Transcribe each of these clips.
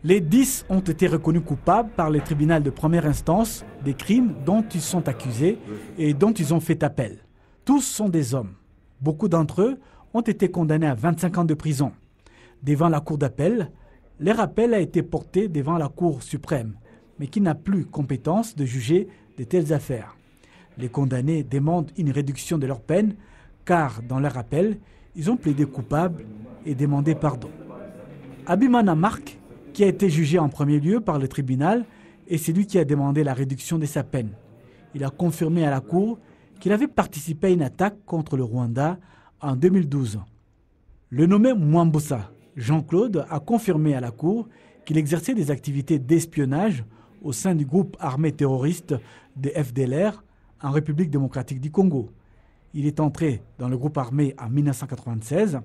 Les 10 ont été reconnus coupables par le tribunal de première instance des crimes dont ils sont accusés et dont ils ont fait appel. Tous sont des hommes. Beaucoup d'entre eux ont été condamnés à 25 ans de prison. Devant la cour d'appel, leur appel a été porté devant la Cour suprême, mais qui n'a plus compétence de juger de telles affaires. Les condamnés demandent une réduction de leur peine, car dans leur appel, ils ont plaidé coupables et demandé pardon. Abimana Mark, qui a été jugé en premier lieu par le tribunal, est celui qui a demandé la réduction de sa peine. Il a confirmé à la Cour qu'il avait participé à une attaque contre le Rwanda en 2012. Le nommé Mwambusa, Jean-Claude, a confirmé à la Cour qu'il exerçait des activités d'espionnage au sein du groupe armé terroriste de FDLR en République démocratique du Congo. Il est entré dans le groupe armé en 1996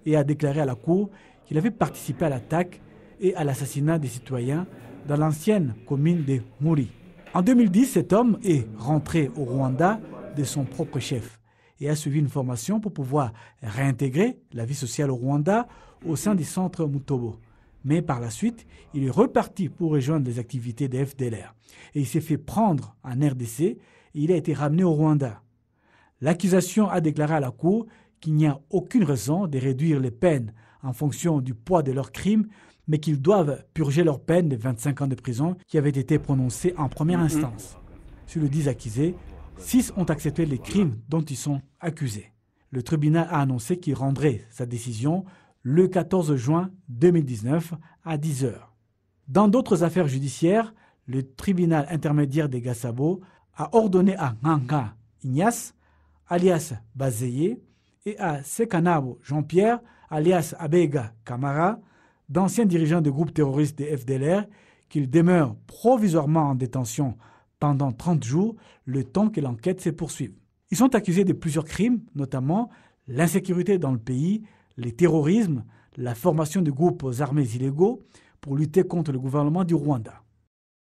et a déclaré à la Cour qu'il avait participé à l'attaque et à l'assassinat des citoyens dans l'ancienne commune de Muri. En 2010, cet homme est rentré au Rwanda de son propre chef et a suivi une formation pour pouvoir réintégrer la vie sociale au Rwanda au sein du centre Mutobo. Mais par la suite, il est reparti pour rejoindre les activités des FDLR. Et il s'est fait prendre en RDC et il a été ramené au Rwanda. L'accusation a déclaré à la Cour qu'il n'y a aucune raison de réduire les peines en fonction du poids de leurs crimes, mais qu'ils doivent purger leur peine de 25 ans de prison qui avait été prononcée en première instance. Sur les 10 accusés, 6 ont accepté les crimes dont ils sont accusés. Le tribunal a annoncé qu'il rendrait sa décision le 14 juin 2019 à 10 h. Dans d'autres affaires judiciaires, le tribunal intermédiaire des Gasabo a ordonné à Nganga Ignace, alias Bazeye, et à Sekanabo Jean-Pierre, alias Abega Kamara, d'anciens dirigeants de groupes terroristes des FDLR, qu'ils demeurent provisoirement en détention pendant 30 jours, le temps que l'enquête se poursuive. Ils sont accusés de plusieurs crimes, notamment l'insécurité dans le pays, le terrorisme, la formation de groupes armés illégaux pour lutter contre le gouvernement du Rwanda.